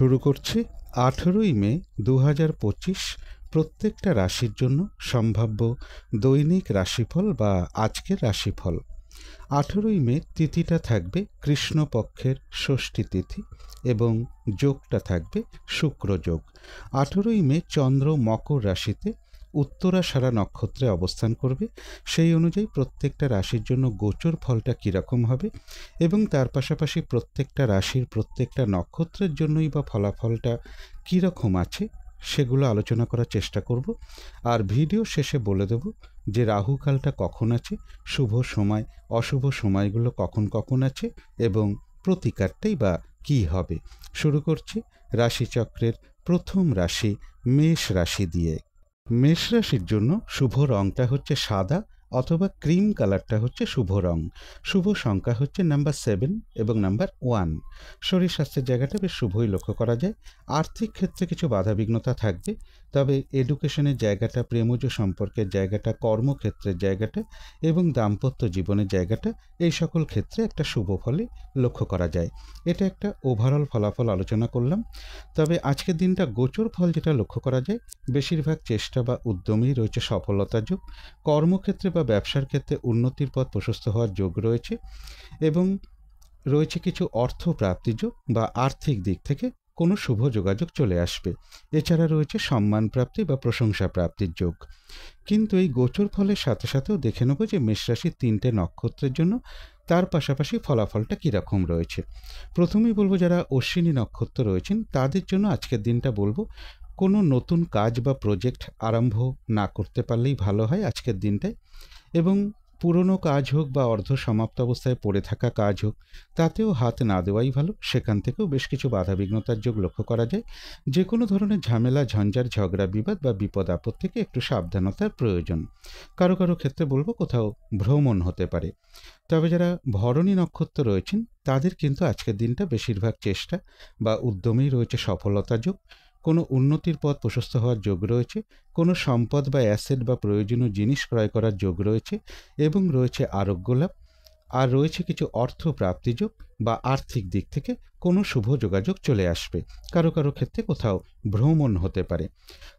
শুরু করছি 18ই মে 2025 প্রত্যেকটা রাশির জন্য সম্ভাব্য দৈনিক রাশিফল বা আজকের রাশিফল। 18ই মে তিথিটা থাকবে কৃষ্ণপক্ষের ষষ্ঠী তিথি এবং যোগটা থাকবে শুক্র যোগ। 18ই মে চন্দ্র মকর রাশিতে উত্তরাষাঢ়া নক্ষত্রে অবস্থান করবে। সেই অনুযায়ী প্রত্যেকটা রাশির জন্য গোচর ফলটা কীরকম হবে এবং তার পাশাপাশি প্রত্যেকটা রাশির প্রত্যেকটা নক্ষত্রের জন্যই বা ফলাফলটা কীরকম আছে সেগুলো আলোচনা করার চেষ্টা করব। আর ভিডিও শেষে বলে দেব যে রাহুকালটা কখন আছে, শুভ সময় অশুভ সময়গুলো কখন কখন আছে এবং প্রতিকারটাই বা কী হবে। শুরু করছি রাশিচক্রের প্রথম রাশি মেষ রাশি দিয়ে। মেষ রাশির জন্য শুভ রংটা হচ্ছে সাদা অথবা ক্রিম কালারটা হচ্ছে শুভ রং। শুভ সংখ্যা হচ্ছে নাম্বার 7 এবং নাম্বার 1। শরীর স্বাস্থ্যের জায়গাটা বেশ শুভই লক্ষ্য করা যায়। আর্থিক ক্ষেত্রে কিছু বাধাবিঘ্নতা থাকবে, তবে এডুকেশনের জায়গাটা, প্রেমজ সম্পর্কের জায়গাটা, কর্মক্ষেত্রের জায়গাটা এবং দাম্পত্য জীবনের জায়গাটা, এই সকল ক্ষেত্রে একটা শুভ ফলই লক্ষ্য করা যায়। এটা একটা ওভারঅল ফলাফল আলোচনা করলাম। তবে আজকের দিনটা গোচর ফল যেটা লক্ষ্য করা যায়, বেশিরভাগ চেষ্টা বা উদ্যমেই রয়েছে সফলতা যোগ। কর্মক্ষেত্রে বা ব্যবসার ক্ষেত্রে উন্নতির পথ প্রশস্ত হওয়ার যোগ রয়েছে এবং রয়েছে কিছু অর্থ প্রাপ্তি যোগ বা আর্থিক দিক থেকে কোনো শুভ যোগাযোগ চলে আসবে। এছাড়া রয়েছে সম্মান প্রাপ্তি বা প্রশংসা প্রাপ্তির যোগ। কিন্তু এই গোচর ফলের সাথে সাথেও দেখে নেব যে মেষ রাশির 3টে নক্ষত্রের জন্য তার পাশাপাশি ফলাফলটা কীরকম রয়েছে। প্রথমেই বলবো যারা অশ্বিনী নক্ষত্র রয়েছেন তাদের জন্য আজকের দিনটা বলবো কোনো নতুন কাজ বা প্রজেক্ট আরম্ভ না করতে পারলেই ভালো হয় আজকের দিনটায়, এবং পুরনো কাজ হোক বা অর্ধ সমাপ্ত অবস্থায় পড়ে থাকা কাজ হোক তাতেও হাত না দেওয়াই ভালো। সেখান থেকেও বেশ কিছু বাধাবিঘ্নতার যোগ লক্ষ্য করা যায়। যে কোনো ধরনের ঝামেলা, ঝঞ্ঝাট, ঝগড়া, বিবাদ বা বিপদ আপদ থেকে একটু সাবধানতার প্রয়োজন। কারো কারো ক্ষেত্রে বলবো কোথাও ভ্রমণ হতে পারে। তবে যারা ভরণী নক্ষত্র রয়েছেন তাদের কিন্তু আজকের দিনটা বেশিরভাগ চেষ্টা বা উদ্যমেই রয়েছে সফলতা যোগ। কোনো উন্নতির পথ প্রশস্ত হওয়ার যোগ রয়েছে, কোনো সম্পদ বা অ্যাসেট বা প্রয়োজনীয় জিনিস ক্রয় করার যোগ রয়েছে এবং রয়েছে আরোগ্য লাভ। আর রয়েছে কিছু অর্থ প্রাপ্তি যোগ বা আর্থিক দিক থেকে কোনো শুভ যোগাযোগ চলে আসবে। কারো কারো ক্ষেত্রে কোথাও ভ্রমণ হতে পারে।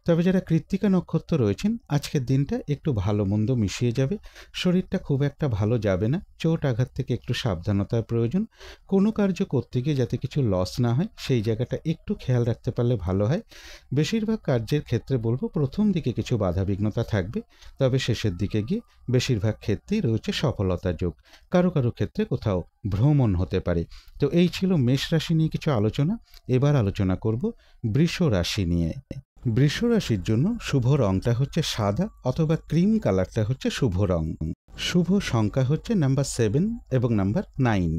তবে যারা কৃত্তিকা নক্ষত্র রয়েছেন আজকের দিনটা একটু ভালো মন্দ মিশিয়ে যাবে। শরীরটা খুব একটা ভালো যাবে না, চোট আঘাত থেকে একটু সাবধানতার প্রয়োজন। কোনো কার্য করতে গিয়ে যাতে কিছু লস না হয় সেই জায়গাটা একটু খেয়াল রাখতে পারলে ভালো হয়। বেশিরভাগ কার্যের ক্ষেত্রে বলবো প্রথম দিকে কিছু বাধাবিঘ্নতা থাকবে, তবে শেষের দিকে গিয়ে বেশিরভাগ ক্ষেত্রেই রয়েছে সফলতা যোগ। কারো কারো ক্ষেত্রে কোথাও ভ্রমণ হতে পারে। তো এই ছিল মেষ রাশি নিয়ে কিছু আলোচনা। এবার আলোচনা করব বৃষ রাশি নিয়ে। বৃষ রাশির জন্য শুভ রংটা হচ্ছে সাদা অথবা ক্রিম কালারটা হচ্ছে শুভ রং। শুভ সংখ্যা হচ্ছে নাম্বার 7 এবং নাম্বার 9।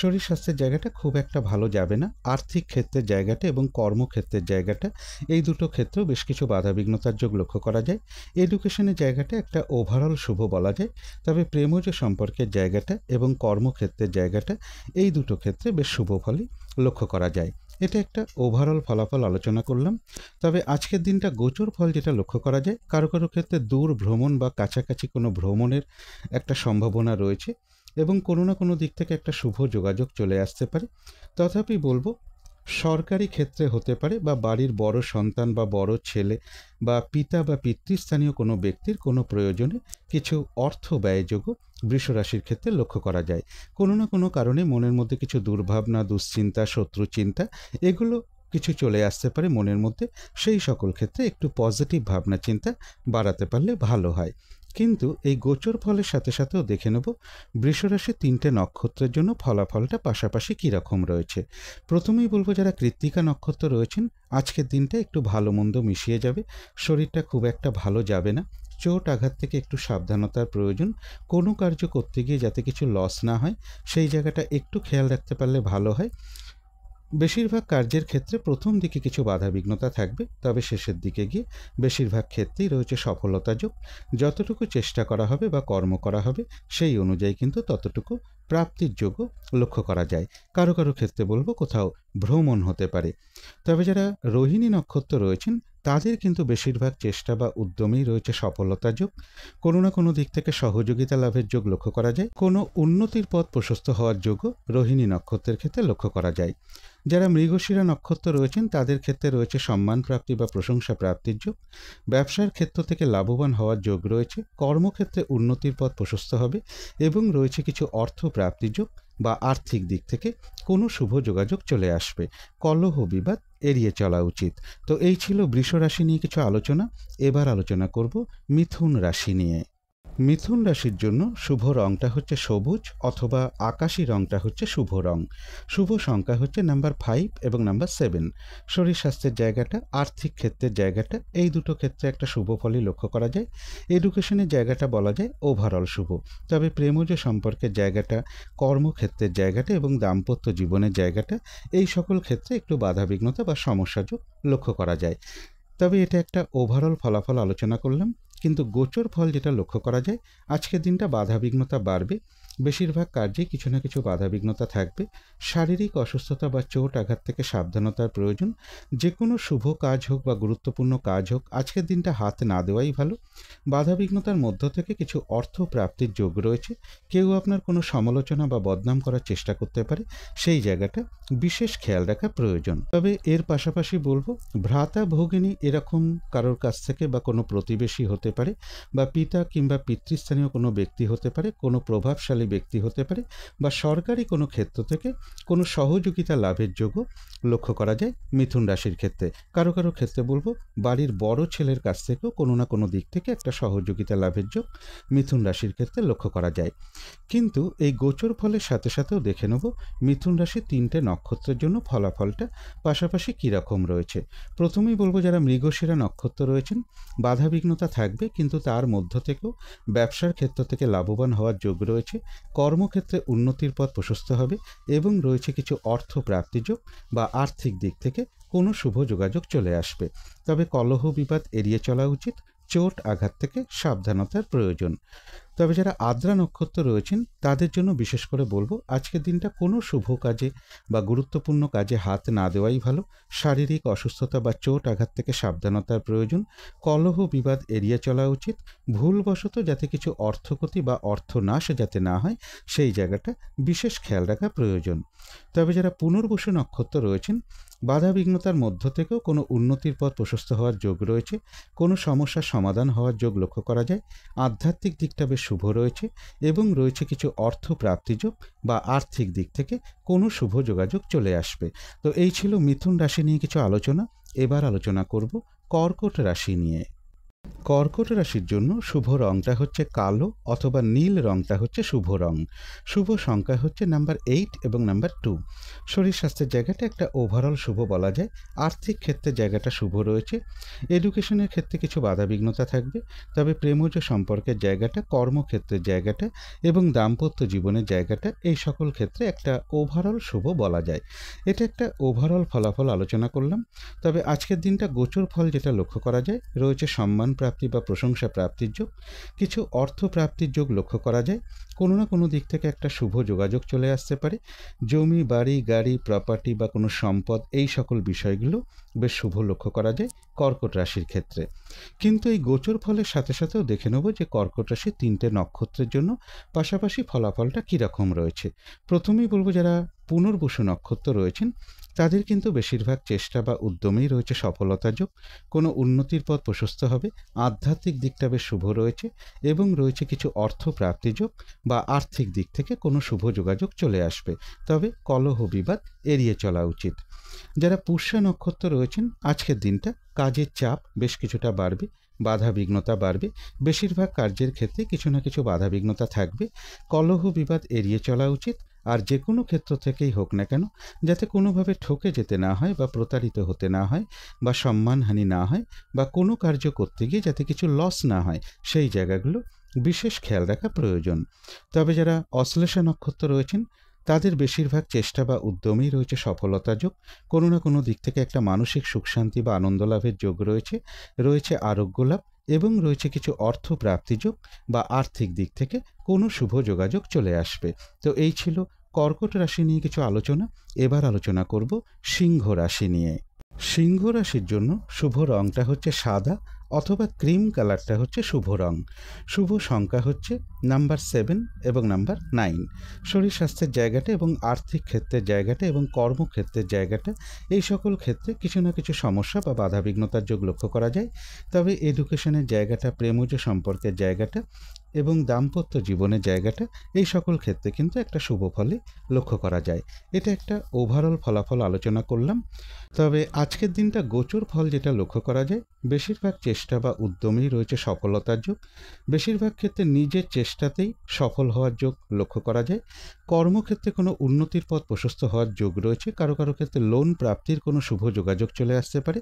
শরীর স্বাস্থ্যের জায়গাটা খুব একটা ভালো যাবে না। আর্থিক ক্ষেত্রের জায়গাটা এবং কর্মক্ষেত্রের জায়গাটা, এই দুটো ক্ষেত্রেও বেশ কিছু বাধাবিঘ্নতার যোগ লক্ষ্য করা যায়। এডুকেশনের জায়গাটা একটা ওভারঅল শুভ বলা যায়, তবে প্রেমজ সম্পর্কের জায়গাটা এবং কর্মক্ষেত্রের জায়গাটা, এই দুটো ক্ষেত্রে বেশ শুভ ফলই লক্ষ্য করা যায়। এটা একটা ওভারঅল ফলাফল আলোচনা করলাম। তবে আজকের দিনটা গোচর ফল যেটা লক্ষ্য করা যায়, কারো কারো ক্ষেত্রে দূর ভ্রমণ বা কাছাকাছি কোনো ভ্রমণের একটা সম্ভাবনা রয়েছে এবং কোনো না কোনো দিক থেকে একটা শুভ যোগাযোগ চলে আসতে পারে। তথাপি বলবো সরকারি ক্ষেত্রে হতে পারে বা বাড়ির বড় সন্তান বা বড় ছেলে বা পিতা বা পিতৃস্থানীয় কোনো ব্যক্তির কোনো প্রয়োজনে কিছু অর্থ ব্যয়যোগও বৃষরাশির ক্ষেত্রে লক্ষ্য করা যায়। কোনো না কোনো কারণে মনের মধ্যে কিছু দুর্ভাবনা, দুশ্চিন্তা, শত্রু চিন্তা এগুলো কিছু চলে আসতে পারে মনের মধ্যে। সেই সকল ক্ষেত্রে একটু পজিটিভ ভাবনা চিন্তা বাড়াতে পারলে ভালো হয়। কিন্তু এই গোচর ফলের সাথে সাথেও দেখে নেব বৃষরাশির 3টে নক্ষত্রের জন্য ফলাফলটা পাশাপাশি কীরকম রয়েছে। প্রথমেই বলবো যারা কৃত্তিকা নক্ষত্র রয়েছেন আজকের দিনটা একটু ভালো মন্দ মিশিয়ে যাবে। শরীরটা খুব একটা ভালো যাবে না, চোট আঘাত থেকে একটু সাবধানতার প্রয়োজন। কোনো কার্য করতে গিয়ে যাতে কিছু লস না হয় সেই জায়গাটা একটু খেয়াল রাখতে পারলে ভালো হয়। বেশিরভাগ কার্যের ক্ষেত্রে প্রথম দিকে কিছু বাধাবিঘ্নতা থাকবে, তবে শেষের দিকে গিয়ে বেশিরভাগ ক্ষেত্রেই রয়েছে সফলতা যোগ। যতটুকু চেষ্টা করা হবে বা কর্ম করা হবে সেই অনুযায়ী কিন্তু ততটুকু প্রাপ্তির যোগও লক্ষ্য করা যায়। কারো কারো ক্ষেত্রে বলবো কোথাও ভ্রমণ হতে পারে। তবে যারা রোহিণী নক্ষত্র রয়েছেন তাদের কিন্তু বেশিরভাগ চেষ্টা বা উদ্যমেই রয়েছে সফলতা যোগ। কোনো না কোনো দিক থেকে সহযোগিতা লাভের যোগ লক্ষ্য করা যায়। কোনো উন্নতির পথ প্রশস্ত হওয়ার যোগও রোহিণী নক্ষত্রের ক্ষেত্রে লক্ষ্য করা যায়। যারা মৃগশিরা নক্ষত্র রয়েছেন তাদের ক্ষেত্রে রয়েছে সম্মান প্রাপ্তি বা প্রশংসা প্রাপ্তির যোগ। ব্যবসার ক্ষেত্র থেকে লাভবান হওয়ার যোগ রয়েছে। কর্মক্ষেত্রে উন্নতির পথ প্রশস্ত হবে এবং রয়েছে কিছু অর্থ প্রাপ্তির যোগ বা আর্থিক দিক থেকে কোনো শুভ যোগাযোগ চলে আসবে। কলহ বিবাদ এড়িয়ে চলা উচিত। তো এই ছিল বৃষ রাশি নিয়ে কিছু আলোচনা। এবার আলোচনা করব মিথুন রাশি নিয়ে। মিথুন রাশির জন্য শুভ রংটা হচ্ছে সবুজ অথবা আকাশি রংটা হচ্ছে শুভ রং। শুভ সংখ্যা হচ্ছে নাম্বার 5 এবং নাম্বার 7। শরীর স্বাস্থ্যের জায়গাটা, আর্থিক ক্ষেত্রের জায়গাটা, এই দুটো ক্ষেত্রে একটা শুভ ফলই লক্ষ্য করা যায়। এডুকেশনের জায়গাটা বলা যায় ওভারঅল শুভ। তবে প্রেমজ সম্পর্কের জায়গাটা, কর্মক্ষেত্রের জায়গাটা এবং দাম্পত্য জীবনের জায়গাটা, এই সকল ক্ষেত্রে একটু বাধাবিঘ্নতা বা সমস্যাযোগ লক্ষ্য করা যায়। তবে এটা একটা ওভারঅল ফলাফল আলোচনা করলাম, কিন্তু গোচর ফল যেটা লক্ষ্য করা যায়, আজকের দিনটা বাধাবিঘ্নতা বাড়বে। বেশিরভাগ কার্যে কিছু না কিছু বাধাবিঘ্নতা থাকবে। শারীরিক অসুস্থতা বা চোট আঘাত থেকে সাবধানতার প্রয়োজন। যে কোনো শুভ কাজ হোক বা গুরুত্বপূর্ণ কাজ হোক, আজকের দিনটা হাত না দেওয়াই ভালো। বাধাবিঘ্নতার মধ্য থেকে কিছু অর্থ প্রাপ্তির যোগ রয়েছে। কেউ আপনার কোনো সমালোচনা বা বদনাম করার চেষ্টা করতে পারে, সেই জায়গাটা বিশেষ খেয়াল রাখা প্রয়োজন। তবে এর পাশাপাশি বলবো, ভ্রাতা ভগিনী এরকম কারোর কাছ থেকে বা কোনো প্রতিবেশী হতে পারে বা পিতা কিংবা পিতৃস্থানীয় কোনো ব্যক্তি হতে পারে, কোনো প্রভাবশালী ব্যক্তি হতে পারে বা সরকারি কোনো ক্ষেত্র থেকে কোনো সহযোগিতা লাভের যোগও লক্ষ্য করা যায় মিথুন রাশির ক্ষেত্রে। কারো কারো ক্ষেত্রে বলবো বাড়ির বড় ছেলের কাছ থেকেও কোনো না কোনো দিক থেকে একটা সহযোগিতা লাভের যোগ মিথুন রাশির ক্ষেত্রে লক্ষ্য করা যায়। কিন্তু এই গোচর ফলের সাথে সাথেও দেখে নেব মিথুন রাশির 3টে নক্ষত্রের জন্য ফলাফলটা পাশাপাশি কীরকম রয়েছে। প্রথমেই বলবো যারা মৃগশিরা নক্ষত্র রয়েছেন, বাধাবিঘ্নতা থাকবে, কিন্তু তার মধ্য থেকেও ব্যবসার ক্ষেত্র থেকে লাভবান হওয়ার যোগ রয়েছে। কর্মক্ষেত্রে উন্নতির পথ প্রশস্ত হবে এবং রয়েছে কিছু অর্থ প্রাপ্তিযোগ বা আর্থিক দিক থেকে কোনো শুভ যোগাযোগ চলে আসবে। তবে কলহ বিবাদ এড়িয়ে চলা উচিত। চোট আঘাত থেকে সাবধানতার প্রয়োজন। তবে যারা আদ্রা নক্ষত্র রয়েছেন তাদের জন্য বিশেষ করে বলবো আজকের দিনটা কোনো শুভ কাজে বা গুরুত্বপূর্ণ কাজে হাত না দেওয়াই ভালো। শারীরিক অসুস্থতা বা চোট আঘাত থেকে সাবধানতার প্রয়োজন। কলহ বিবাদ এড়িয়ে চলা উচিত। ভুলবশত যাতে কিছু অর্থক্ষতি বা অর্থনাশ যাতে না হয়, সেই জায়গাটা বিশেষ খেয়াল রাখা প্রয়োজন। তবে যারা পুনর্বসু নক্ষত্র রয়েছেন, বাধাবিঘ্নতার মধ্য থেকেও কোনো উন্নতির পথ প্রশস্ত হওয়ার যোগ রয়েছে। কোনো সমস্যার সমাধান হওয়ার যোগ লক্ষ্য করা যায়। আধ্যাত্মিক দিকটা বেশ শুভ রয়েছে এবং রয়েছে কিছু অর্থ প্রাপ্তিযোগ বা আর্থিক দিক থেকে কোনো শুভ যোগাযোগ চলে আসবে। তো এই ছিল মিথুন রাশি নিয়ে কিছু আলোচনা। এবার আলোচনা করব কর্কট রাশি নিয়ে। কর্কট রাশির জন্য শুভ রংটা হচ্ছে কালো অথবা নীল রংটা হচ্ছে শুভ রং। শুভ সংখ্যা হচ্ছে নাম্বার 8 এবং নাম্বার 2। শরীর স্বাস্থ্যের জায়গাটা একটা ওভারঅল শুভ বলা যায়। আর্থিক ক্ষেত্রে জায়গাটা শুভ রয়েছে। এডুকেশনের ক্ষেত্রে কিছু বাধাবিঘ্নতা থাকবে। তবে প্রেমজ সম্পর্কের জায়গাটা, কর্মক্ষেত্রের জায়গাটা এবং দাম্পত্য জীবনের জায়গাটা, এই সকল ক্ষেত্রে একটা ওভারঅল শুভ বলা যায়। এটা একটা ওভারঅল ফলাফল আলোচনা করলাম। তবে আজকের দিনটা গোচর ফল যেটা লক্ষ্য করা যায়, রয়েছে সম্মান প্রাপ্তি বা প্রশংসা প্রাপ্তির যোগ। কিছু অর্থ প্রাপ্তির যোগ লক্ষ্য করা যায়। কোনো না কোনো দিক থেকে একটা শুভ যোগাযোগ চলে আসতে পারে। জমি, বাড়ি, গাড়ি, প্রপার্টি বা কোনো সম্পদ, এই সকল বিষয়গুলো বেশ শুভ লক্ষ্য করা যায় কর্কট রাশির ক্ষেত্রে। কিন্তু এই গোচর ফলের সাথে সাথেও দেখে নেব যে কর্কট রাশির 3টে নক্ষত্রের জন্য পাশাপাশি ফলাফলটা কীরকম রয়েছে। প্রথমেই বলবো যারা পুনর্বসু নক্ষত্র রয়েছেন তাদের কিন্তু বেশিরভাগ চেষ্টা বা উদ্যমেই রয়েছে সফলতা যোগ। কোনো উন্নতির পথ প্রশস্ত হবে। আধ্যাত্মিক দিকটা বেশ শুভ রয়েছে এবং রয়েছে কিছু অর্থ প্রাপ্তিযোগ বা আর্থিক দিক থেকে কোনো শুভ যোগাযোগ চলে আসবে। তবে কলহ বিবাদ এড়িয়ে চলা উচিত। যারা পুষ্যা নক্ষত্র রয়েছেন, আজকের দিনটা কাজের চাপ বেশ কিছুটা বাড়বে, বাধাবিঘ্নতা বাড়বে। বেশিরভাগ কার্যের ক্ষেত্রে কিছু না কিছু বাধাবিঘ্নতা থাকবে। কলহ বিবাদ এড়িয়ে চলা উচিত। আর যে কোনো ক্ষেত্র থেকেই হোক না কেন, যাতে কোনোভাবে ঠকে যেতে না হয় বা প্রতারিত হতে না হয় বা সম্মানহানি না হয় বা কোনো কার্য করতে গিয়ে যাতে কিছু লস না হয়, সেই জায়গাগুলো বিশেষ খেয়াল রাখা প্রয়োজন। তবে যারা অশ্লেষা নক্ষত্র রয়েছেন তাদের বেশিরভাগ চেষ্টা বা উদ্যমেই রয়েছে সফলতা যোগ। কোনো না কোনো দিক থেকে একটা মানসিক সুখ শান্তি বা আনন্দ লাভের যোগ রয়েছে। রয়েছে আরোগ্য লাভ এবং রয়েছে কিছু অর্থ প্রাপ্তিযোগ বা আর্থিক দিক থেকে কোনো শুভ যোগাযোগ চলে আসবে। তো এই ছিল কর্কট রাশি নিয়ে কিছু আলোচনা। এবার আলোচনা করব সিংহ রাশি নিয়ে। সিংহ রাশির জন্য শুভ রংটা হচ্ছে সাদা অথবা ক্রিম কালারটা হচ্ছে শুভ রং। শুভ সংখ্যা হচ্ছে নাম্বার 7 এবং নাম্বার 9। শরীর স্বাস্থ্যের জায়গাটা এবং আর্থিক ক্ষেত্রের জায়গাটা এবং কর্মক্ষেত্রের জায়গাটা, এই সকল ক্ষেত্রে কিছু না কিছু সমস্যা বা বাধাবিঘ্নতার যোগ লক্ষ্য করা যায়। তবে এডুকেশনের জায়গাটা, প্রেমজ সম্পর্কের জায়গাটা এবং দাম্পত্য জীবনের জায়গাটা, এই সকল ক্ষেত্রে কিন্তু একটা শুভ ফলই লক্ষ্য করা যায়। এটা একটা ওভারঅল ফলাফল আলোচনা করলাম। তবে আজকের দিনটা গোচর ফল যেটা লক্ষ্য করা যায়, বেশিরভাগ চেষ্টা বা উদ্যমেই রয়েছে সফলতার যোগ। বেশিরভাগ ক্ষেত্রে নিজের চেষ্টাতেই সফল হওয়ার যোগ লক্ষ্য করা যায়। কর্মক্ষেত্রে কোনো উন্নতির পথ প্রশস্ত হওয়ার যোগ রয়েছে। কারো কারো ক্ষেত্রে লোন প্রাপ্তির কোনো শুভ যোগাযোগ চলে আসতে পারে,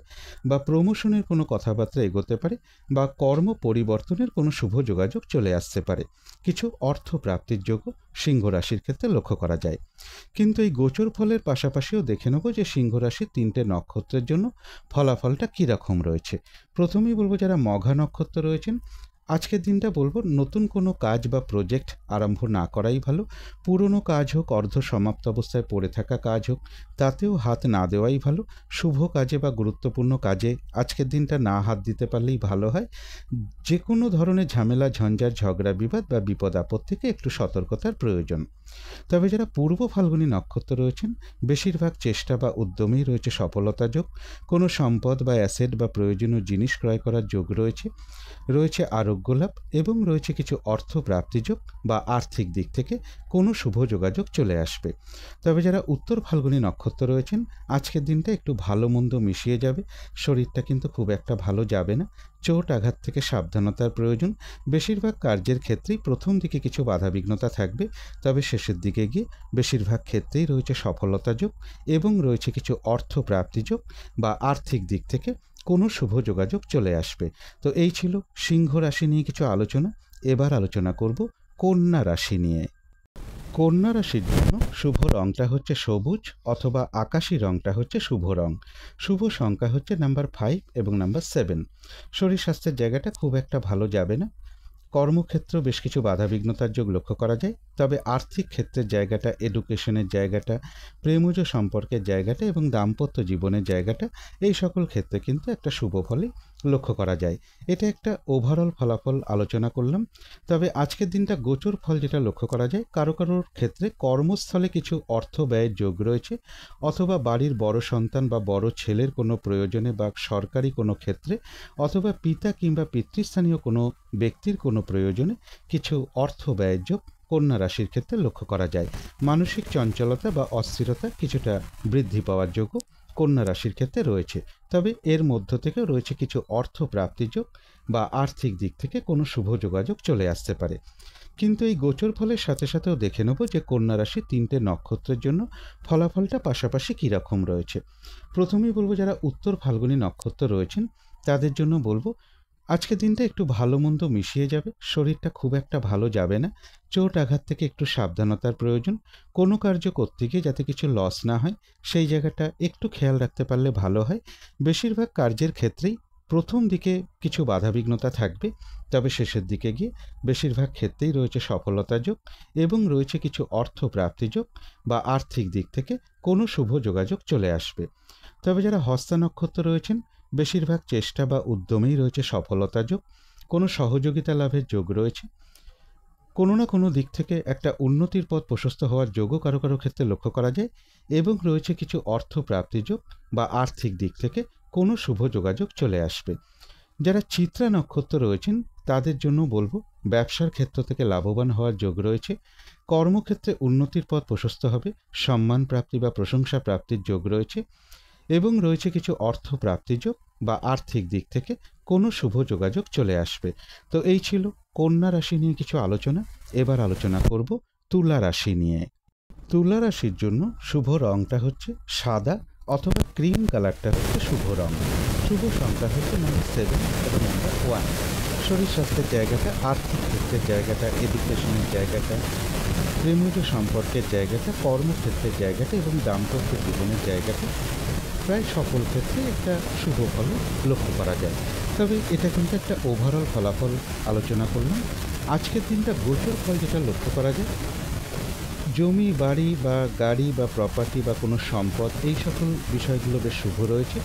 বা প্রমোশনের কোনো কথাবার্তা এগোতে পারে, বা কর্ম পরিবর্তনের কোনো শুভ যোগাযোগ চলে আসতে পারে। কিছু অর্থ প্রাপ্তির যোগও সিংহ রাশির ক্ষেত্রে লক্ষ্য করা যায়। কিন্তু এই গোচর ফলের পাশাপাশিও দেখে নেব যে সিংহ রাশির 3টে নক্ষত্রের জন্য ফলাফলটা কীরকম রয়েছে। প্রথমেই বলবো যারা মঘা নক্ষত্র রয়েছেন, আজকের দিনটা বলবো নতুন কোনো কাজ বা প্রজেক্ট আরম্ভ না করাই ভালো। পুরনো কাজ হোক, অর্ধ সমাপ্ত অবস্থায় পড়ে থাকা কাজ হোক, তাতেও হাত না দেওয়াই ভালো। শুভ কাজে বা গুরুত্বপূর্ণ কাজে আজকের দিনটা না হাত দিতে পারলেই ভালো হয়। যে কোনো ধরনের ঝামেলা, ঝঞ্ঝাট, ঝগড়া, বিবাদ বা বিপদ আপদ থেকে একটু সতর্কতার প্রয়োজন। তবে যারা পূর্ব ফাল্গুনী নক্ষত্র রয়েছেন, বেশিরভাগ চেষ্টা বা উদ্যমেই রয়েছে সফলতা যোগ। কোনো সম্পদ বা অ্যাসেট বা প্রয়োজনীয় জিনিস ক্রয় করার যোগ রয়েছে। রয়েছে আরোগ্য লাভ এবং রয়েছে কিছু অর্থ প্রাপ্তি যোগ, বা আর্থিক দিক থেকে কোনো শুভ যোগাযোগ চলে আসবে। তবে যারা উত্তর ফাল্গুনী নক্ষত্র রয়েছেন, আজকের দিনটা একটু ভালো মন্দ মিশিয়ে যাবে। শরীরটা কিন্তু খুব একটা ভালো যাবে না। চোট আঘাত থেকে সাবধানতার প্রয়োজন। বেশিরভাগ কার্যের ক্ষেত্রেই প্রথম দিকে কিছু বাধাবিঘ্নতা থাকবে, তবে শেষের দিকে গিয়ে বেশিরভাগ ক্ষেত্রেই রয়েছে সফলতা যোগ এবং রয়েছে কিছু অর্থ প্রাপ্তি যোগ, বা আর্থিক দিক থেকে কোনো শুভ যোগাযোগ চলে আসবে। তো এই ছিল সিংহ রাশি নিয়ে কিছু আলোচনা। এবার আলোচনা করব কন্যা রাশি নিয়ে। কন্যা রাশির জন্য শুভ রংটা হচ্ছে সবুজ অথবা আকাশি রংটা হচ্ছে শুভ রং। শুভ সংখ্যা হচ্ছে নাম্বার 5 এবং নাম্বার 7। শরীর স্বাস্থ্যের জায়গাটা খুব একটা ভালো যাবে না। কর্মক্ষেত্রেও বেশ কিছু বাধাবিঘ্নতার যোগ লক্ষ্য করা যায়। তবে আর্থিক ক্ষেত্রের জায়গাটা, এডুকেশনের জায়গাটা, প্রেমজ সম্পর্কের জায়গাটা এবং দাম্পত্য জীবনের জায়গাটা, এই সকল ক্ষেত্রে কিন্তু একটা শুভ ফলই লক্ষ্য করা যায়। এটা একটা ওভারঅল ফলাফল আলোচনা করলাম। তবে আজকের দিনটা গোচর ফল যেটা লক্ষ্য করা যায়, কারো কারোর ক্ষেত্রে কর্মস্থলে কিছু অর্থ ব্যয়ের যোগ রয়েছে, অথবা বাড়ির বড় সন্তান বা বড় ছেলের কোনো প্রয়োজনে বা সরকারি কোনো ক্ষেত্রে, অথবা পিতা কিংবা পিতৃস্থানীয় কোনো ব্যক্তির কোনো প্রয়োজনে কিছু অর্থ ব্যয়ের যোগ কন্যা রাশির ক্ষেত্রে লক্ষ্য করা যায়। মানসিক চঞ্চলতা বা অস্থিরতা কিছুটা বৃদ্ধি পাওয়ার যোগও কন্যা রাশির ক্ষেত্রে রয়েছে। তবে এর মধ্য থেকে রয়েছে কিছু অর্থ প্রাপ্তি যোগ, বা আর্থিক দিক থেকে কোনো শুভ যোগাযোগ চলে আসতে পারে। কিন্তু এই গোচর ফলের সাথে সাথেও দেখে নেব যে কন্যা রাশি 3টে নক্ষত্রের জন্য ফলাফলটা পাশাপাশি কীরকম রয়েছে। প্রথমেই বলবো যারা উত্তর ফাল্গুনী নক্ষত্র রয়েছেন, তাদের জন্য বলবো আজকের দিনটা একটু ভালো মন্দ মিশিয়ে যাবে। শরীরটা খুব একটা ভালো যাবে না। চোট আঘাত থেকে একটু সাবধানতার প্রয়োজন। কোনো কার্য করতে গিয়ে যাতে কিছু লস না হয়, সেই জায়গাটা একটু খেয়াল রাখতে পারলে ভালো হয়। বেশিরভাগ কার্যের ক্ষেত্রেই প্রথম দিকে কিছু বাধাবিঘ্নতা থাকবে, তবে শেষের দিকে গিয়ে বেশিরভাগ ক্ষেত্রেই রয়েছে সফলতা যোগ এবং রয়েছে কিছু অর্থ প্রাপ্তি যোগ, বা আর্থিক দিক থেকে কোনো শুভ যোগাযোগ চলে আসবে। তবে যারা হস্তা নক্ষত্র রয়েছেন, বেশিরভাগ চেষ্টা বা উদ্যমেই রয়েছে সফলতা যোগ। কোনো সহযোগিতা লাভের যোগ রয়েছে। কোনো না কোনো দিক থেকে একটা উন্নতির পথ প্রশস্ত হওয়ার যোগও কারো কারো ক্ষেত্রে লক্ষ্য করা যায়, এবং রয়েছে কিছু অর্থ প্রাপ্তি যোগ, বা আর্থিক দিক থেকে কোনো শুভ যোগাযোগ চলে আসবে। যারা চিত্রা নক্ষত্র রয়েছেন, তাদের জন্য বলবো ব্যবসার ক্ষেত্র থেকে লাভবান হওয়ার যোগ রয়েছে। কর্মক্ষেত্রে উন্নতির পথ প্রশস্ত হবে। সম্মান প্রাপ্তি বা প্রশংসা প্রাপ্তির যোগ রয়েছে, এবং রয়েছে কিছু অর্থ প্রাপ্তি যোগ, বা আর্থিক দিক থেকে কোনো শুভ যোগাযোগ চলে আসবে। তো এই ছিল কন্যা রাশি নিয়ে কিছু আলোচনা। এবার আলোচনা করব তুলা রাশি নিয়ে। তুলা রাশির জন্য শুভ রংটা হচ্ছে সাদা অথবা ক্রিম কালারটা হচ্ছে শুভ রং। শুভ সংখ্যা হচ্ছে নাম্বার 7 এবং নাম্বার 1। শরীর স্বাস্থ্যের জায়গাটা, আর্থিক ক্ষেত্রের জায়গাটা, এডুকেশনের জায়গাটা, প্রেমজ সম্পর্কের জায়গাটা, কর্মক্ষেত্রের জায়গাটা এবং দাম্পত্য জীবনের জায়গাটা প্রায় সকল ক্ষেত্রে একটা শুভ ফল লক্ষ্য করা যায়। তবে এটা কিন্তু একটা ওভারঅল ফলাফল আলোচনা করলাম। আজকের দিনটা গোচর ফল যেটা লক্ষ্য করা যায়, জমি বাড়ি বা গাড়ি বা প্রপার্টি বা কোনো সম্পদ এই সকল বিষয়গুলো বেশ শুভ রয়েছে।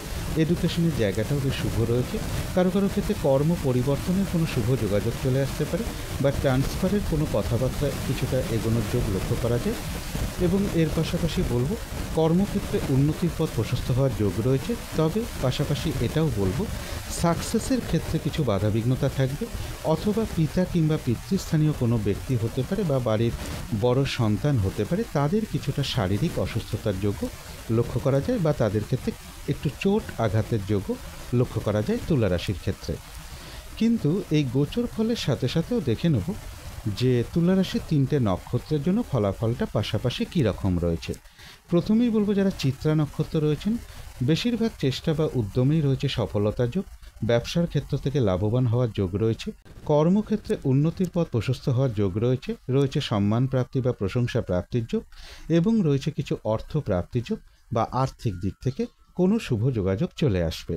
এডুকেশনের জায়গাটাও বেশ শুভ রয়েছে। কারো কারো ক্ষেত্রে কর্ম পরিবর্তনের কোনো শুভ যোগাযোগ চলে আসতে পারে বা ট্রান্সফারের কোনো কথাবার্তা কিছুটা এগোনোর যোগ লক্ষ্য করা যায়। এবং এর পাশাপাশি বলবো কর্মক্ষেত্রে উন্নতির পথ প্রশস্ত হওয়ার যোগ রয়েছে। তবে পাশাপাশি এটাও বলবো সাকসেসের ক্ষেত্রে কিছু বাধাবিঘ্নতা থাকবে, অথবা পিতা কিংবা পিতৃস্থানীয় কোনো ব্যক্তি হতে পারে বা বাড়ির বড় সন্তান হতে পারে, তাদের কিছুটা শারীরিক অসুস্থতার যোগও লক্ষ্য করা যায় বা তাদের ক্ষেত্রে একটু চোট আঘাতের যোগও লক্ষ্য করা যায় তুলা রাশির ক্ষেত্রে। কিন্তু এই গোচর ফলের সাথে সাথেও দেখে নেব যে তুলা রাশির 3টে নক্ষত্রের জন্য ফলাফলটা পাশাপাশি কী রকম রয়েছে। প্রথমেই বলবো যারা চিত্রা নক্ষত্র রয়েছেন, বেশিরভাগ চেষ্টা বা উদ্যমেই রয়েছে সফলতা যোগ, ব্যবসার ক্ষেত্র থেকে লাভবান হওয়ার যোগ রয়েছে, কর্মক্ষেত্রে উন্নতির পথ প্রশস্ত হওয়ার যোগ রয়েছে, রয়েছে সম্মান প্রাপ্তি বা প্রশংসা প্রাপ্তির যোগ, এবং রয়েছে কিছু অর্থ প্রাপ্তির যোগ বা আর্থিক দিক থেকে কোনো শুভ যোগাযোগ চলে আসবে।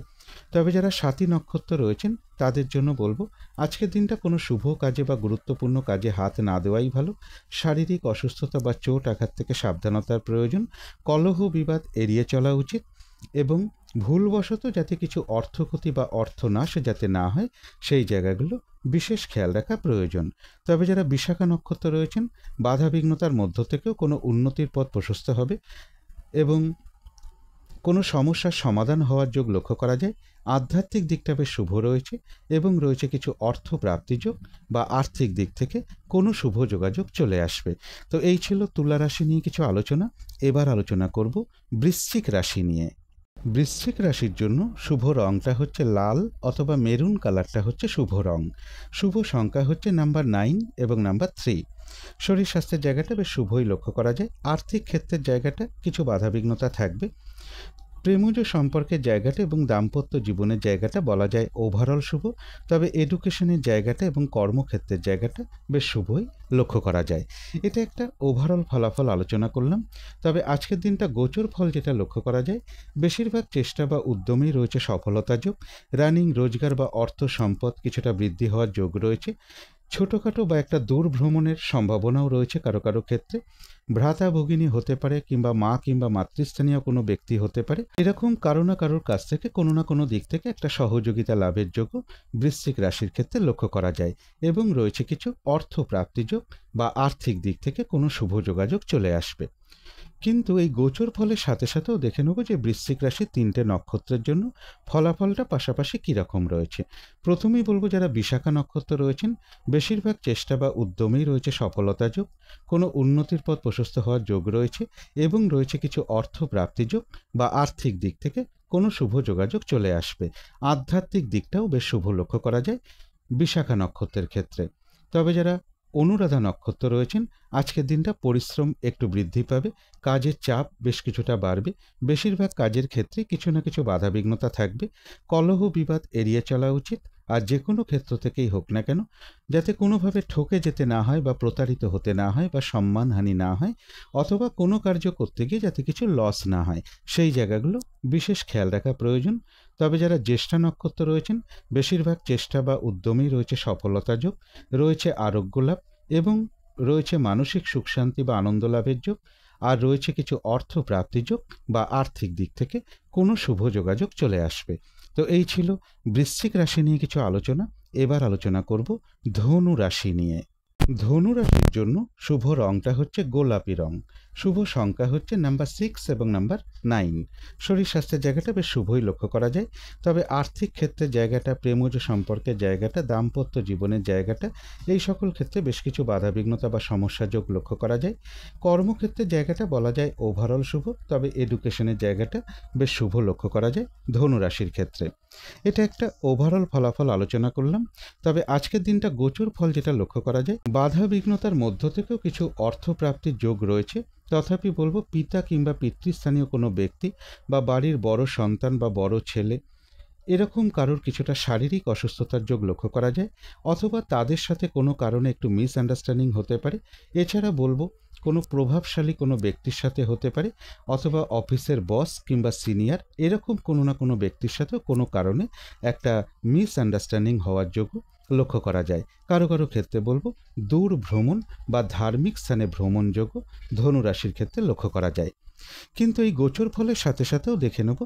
তবে যারা সাথী নক্ষত্র রয়েছেন তাদের জন্য বলবো আজকের দিনটা কোনো শুভ কাজে বা গুরুত্বপূর্ণ কাজে হাত না দেওয়াই ভালো। শারীরিক অসুস্থতা বা চোট আঘাত থেকে সাবধানতার প্রয়োজন, কলহ বিবাদ এড়িয়ে চলা উচিত, এবং ভুলবশত যাতে কিছু অর্থক্ষতি বা অর্থনাশ যাতে না হয় সেই জায়গাগুলো বিশেষ খেয়াল রাখা প্রয়োজন। তবে যারা বিশাখা নক্ষত্র রয়েছেন, বাধাবিঘ্নতার মধ্য থেকেও কোনো উন্নতির পথ প্রশস্ত হবে এবং কোনো সমস্যার সমাধান হওয়ার যোগ লক্ষ্য করা যায়। আধ্যাত্মিক দিকটা বেশ শুভ রয়েছে এবং রয়েছে কিছু অর্থ প্রাপ্তি যোগ বা আর্থিক দিক থেকে কোনো শুভ যোগাযোগ চলে আসবে। তো এই ছিল তুলা রাশি নিয়ে কিছু আলোচনা। এবার আলোচনা করব বৃশ্চিক রাশি নিয়ে। বৃশ্চিক রাশির জন্য শুভ রঙটা হচ্ছে লাল অথবা মেরুন কালারটা হচ্ছে শুভ রং। শুভ সংখ্যা হচ্ছে নাম্বার 9 এবং নাম্বার 3। শরীর স্বাস্থ্যের জায়গাটা বেশ শুভই লক্ষ্য করা যায়। আর্থিক ক্ষেত্রের জায়গাটা কিছু বাধাবিঘ্নতা থাকবে। প্রেমজ সম্পর্কের জায়গাটা এবং দাম্পত্য জীবনের জায়গাটা বলা যায় ওভারঅল শুভ। তবে এডুকেশনের জায়গাটা এবং কর্মক্ষেত্রের জায়গাটা বেশ শুভই লক্ষ্য করা যায়। এটা একটা ওভারঅল ফলাফল আলোচনা করলাম। তবে আজকের দিনটা গোচর ফল যেটা লক্ষ্য করা যায়, বেশিরভাগ চেষ্টা বা উদ্যমেই রয়েছে সফলতা যোগ, রানিং রোজগার বা অর্থ সম্পদ কিছুটা বৃদ্ধি হওয়ার যোগ রয়েছে। ছোটোখাটো বা একটা দূর ভ্রমণের সম্ভাবনাও রয়েছে কারো কারো ক্ষেত্রে। ভ্রাতা ভগিনী হতে পারে কিংবা মা কিংবা মাতৃস্থানীয় কোনো ব্যক্তি হতে পারে। এরকম কারো না কারোর কাছ থেকে কোনো না কোনো দিক থেকে একটা সহযোগিতা লাভের যোগও বৃশ্চিক রাশির ক্ষেত্রে লক্ষ্য করা যায় এবং রয়েছে কিছু অর্থ প্রাপ্তি যোগ বা আর্থিক দিক থেকে কোনো শুভ যোগাযোগ চলে আসবে। কিন্তু এই গোচর ফলের সাথে সাথেও দেখে নেব যে বৃশ্চিক রাশির 3টে নক্ষত্রের জন্য ফলাফলটা পাশাপাশি কীরকম রয়েছে। প্রথমেই বলবো যারা বিশাখা নক্ষত্র রয়েছেন, বেশিরভাগ চেষ্টা বা উদ্যমেই রয়েছে সফলতা যোগ, কোনো উন্নতির পথ প্রশস্ত হওয়ার যোগ রয়েছে এবং রয়েছে কিছু অর্থ প্রাপ্তি যোগ বা আর্থিক দিক থেকে কোনো শুভ যোগাযোগ চলে আসবে। আধ্যাত্মিক দিকটাও বেশ শুভ লক্ষ্য করা যায় বিশাখা নক্ষত্রের ক্ষেত্রে। তবে যারা অনুরাধা নক্ষত্র রয়েছেন, আজকের দিনটা পরিশ্রম একটু বৃদ্ধি পাবে, কাজের চাপ বেশ কিছুটা বাড়বে, বেশিরভাগ কাজের ক্ষেত্রে কিছু না কিছু বাধাবিঘ্নতা থাকবে, কলহ বিবাদ এড়িয়ে চলা উচিত। আর যে কোনো ক্ষেত্র থেকেই হোক না কেন যাতে কোনোভাবে ঠকে যেতে না হয় বা প্রতারিত হতে না হয় বা সম্মানহানি না হয়, অথবা কোনো কার্য করতে গিয়ে যাতে কিছু লস না হয় সেই জায়গাগুলো বিশেষ খেয়াল রাখা প্রয়োজন। তবে যারা জ্যেষ্ঠা নক্ষত্র রয়েছেন, বেশিরভাগ চেষ্টা বা উদ্যমেই রয়েছে সফলতা যোগ, রয়েছে আরোগ্য লাভ এবং রয়েছে মানসিক সুখ শান্তি বা আনন্দ লাভের যোগ, আর রয়েছে কিছু অর্থ প্রাপ্তি যোগ বা আর্থিক দিক থেকে কোনো শুভ যোগাযোগ চলে আসবে। তো এই ছিল বৃশ্চিক রাশি নিয়ে কিছু আলোচনা। এবার আলোচনা করব ধনু রাশি নিয়ে। ধনু রাশির জন্য শুভ রংটা হচ্ছে গোলাপি রং। শুভ সংখ্যা হচ্ছে নাম্বার 6 এবং নাম্বার 9। শরীর স্বাস্থ্যের জায়গাটা বেশ শুভই লক্ষ্য করা যায়। তবে আর্থিক ক্ষেত্রের জায়গাটা, প্রেমজ সম্পর্কের জায়গাটা, দাম্পত্য জীবনের জায়গাটা, এই সকল ক্ষেত্রে বেশ কিছু বাধাবিঘ্নতা বা সমস্যা যোগ লক্ষ্য করা যায়। কর্মক্ষেত্রের জায়গাটা বলা যায় ওভারঅল শুভ। তবে এডুকেশনের জায়গাটা বেশ শুভ লক্ষ্য করা যায় ধনু রাশির ক্ষেত্রে। এটা একটা ওভারঅল ফলাফল আলোচনা করলাম। তবে আজকের দিনটা গোচর ফল যেটা লক্ষ্য করা যায়, বাধা বিঘ্নতার মধ্য থেকেও কিছু অর্থ প্রাপ্তির যোগ রয়েছে। তথাপি বলবো পিতা কিংবা পিতৃস্থানীয় কোনো ব্যক্তি বা বাড়ির বড় সন্তান বা বড় ছেলে এরকম কারোর কিছুটা শারীরিক অসুস্থতার যোগ লক্ষ্য করা যায়, অথবা তাদের সাথে কোনো কারণে একটু মিসআন্ডারস্ট্যান্ডিং হতে পারে। এছাড়া বলবো কোনো প্রভাবশালী কোনো ব্যক্তির সাথে হতে পারে, অথবা অফিসের বস কিংবা সিনিয়র এরকম কোনো না কোনো ব্যক্তির সাথেও কোনো কারণে একটা মিসআন্ডারস্ট্যান্ডিং হওয়ার যোগও লক্ষ্য করা যায়। কারো কারো ক্ষেত্রে বলবো দূর ভ্রমণ বা ধার্মিক স্থানে ভ্রমণযোগ্য ধনুরাশির ক্ষেত্রে লক্ষ্য করা যায়। কিন্তু এই গোচর ফলের সাথে সাথেও দেখে নেব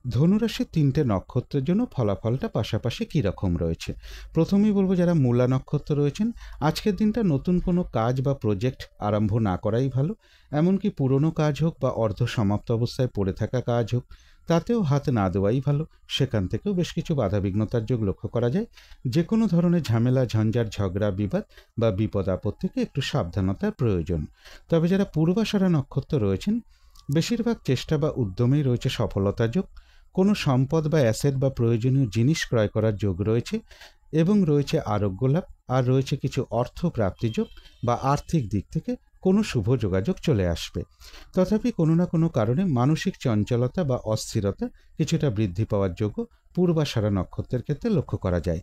ধনুরাশির 3টে নক্ষত্রের জন্য ফলাফলটা পাশাপাশি কী রকম রয়েছে। প্রথমেই বলবো যারা মূলা নক্ষত্র রয়েছেন, আজকের দিনটা নতুন কোনো কাজ বা প্রজেক্ট আরম্ভ না করাই ভালো। এমনকি পুরনো কাজ হোক বা অর্ধ সমাপ্ত অবস্থায় পড়ে থাকা কাজ হোক, তাতেও হাত না দেওয়াই ভালো। সেখান থেকেও বেশ কিছু বাধাবিঘ্নতার যোগ লক্ষ্য করা যায়। যে কোনো ধরনের ঝামেলা, ঝঞ্ঝাট, ঝগড়া, বিবাদ বা বিপদ আপদ থেকে একটু সাবধানতার প্রয়োজন। তবে যারা পূর্বাষাঢ়া নক্ষত্র রয়েছেন, বেশিরভাগ চেষ্টা বা উদ্যমেই রয়েছে সফলতা যোগ। কোনো সম্পদ বা অ্যাসেট বা প্রয়োজনীয় জিনিস ক্রয় করার যোগ রয়েছে এবং রয়েছে আরোগ্য লাভ, আর রয়েছে কিছু অর্থ প্রাপ্তিযোগ বা আর্থিক দিক থেকে কোনো শুভ যোগাযোগ চলে আসবে। তথাপি কোনো না কোনো কারণে মানসিক চঞ্চলতা বা অস্থিরতা কিছুটা বৃদ্ধি পাওয়ার যোগ্য পূর্বাষাঢ়া নক্ষত্রের ক্ষেত্রে লক্ষ্য করা যায়।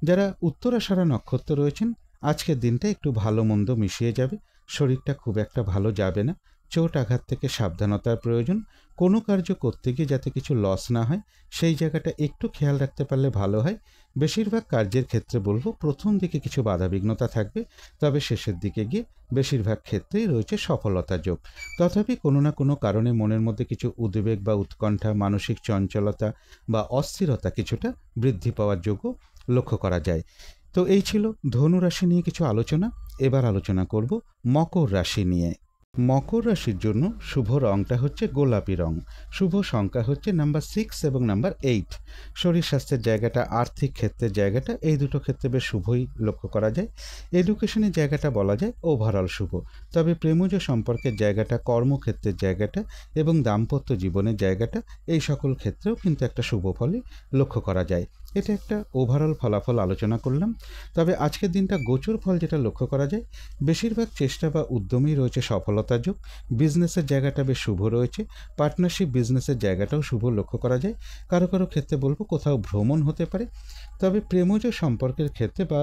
যারা উত্তরাষাঢ়া নক্ষত্র রয়েছেন, আজকের দিনটা একটু ভালো মন্দ মিশিয়ে যাবে। শরীরটা খুব একটা ভালো যাবে না। চোট আঘাত থেকে সাবধানতার প্রয়োজন। কোনো কার্য করতে গিয়ে যাতে কিছু লস না হয়, সেই জায়গাটা একটু খেয়াল রাখতে পারলে ভালো হয়। বেশিরভাগ কার্যের ক্ষেত্রে বলবো প্রথম দিকে কিছু বাধাবিঘ্নতা থাকবে, তবে শেষের দিকে গিয়ে বেশিরভাগ ক্ষেত্রেই রয়েছে সফলতা যোগ। তথাপি কোনো না কোনো কারণে মনের মধ্যে কিছু উদ্বেগ বা উৎকণ্ঠা, মানসিক চঞ্চলতা বা অস্থিরতা কিছুটা বৃদ্ধি পাওয়ার যোগও লক্ষ্য করা যায়। তো এই ছিল ধনু রাশি নিয়ে কিছু আলোচনা। এবার আলোচনা করব মকর রাশি নিয়ে। মকর রাশির জন্য শুভ রংটা হচ্ছে গোলাপি রং। শুভ সংখ্যা হচ্ছে নাম্বার 6 এবং নাম্বার 8। শরীর স্বাস্থ্যের জায়গাটা, আর্থিক ক্ষেত্রের জায়গাটা, এই দুটো ক্ষেত্রে বেশ শুভই লক্ষ্য করা যায়। এডুকেশনের জায়গাটা বলা যায় ওভারঅল শুভ। তবে প্রেমজ সম্পর্কের জায়গাটা, কর্মক্ষেত্রের জায়গাটা এবং দাম্পত্য জীবনের জায়গাটা, এই সকল ক্ষেত্রেও কিন্তু একটা শুভ ফলই লক্ষ্য করা যায়। এটা একটা ওভারঅল ফলাফল আলোচনা করলাম। তবে আজকের দিনটা গোচর ফল যেটা লক্ষ্য করা যায়, বেশিরভাগ চেষ্টা বা উদ্যমেই রয়েছে সফলতা যোগ। বিজনেসের জায়গাটা বেশ শুভ রয়েছে। পার্টনারশিপ বিজনেসের জায়গাটাও শুভ লক্ষ্য করা যায়। কারো কারো ক্ষেত্রে বলবো কোথাও ভ্রমণ হতে পারে। তবে প্রেমজ সম্পর্কের ক্ষেত্রে বা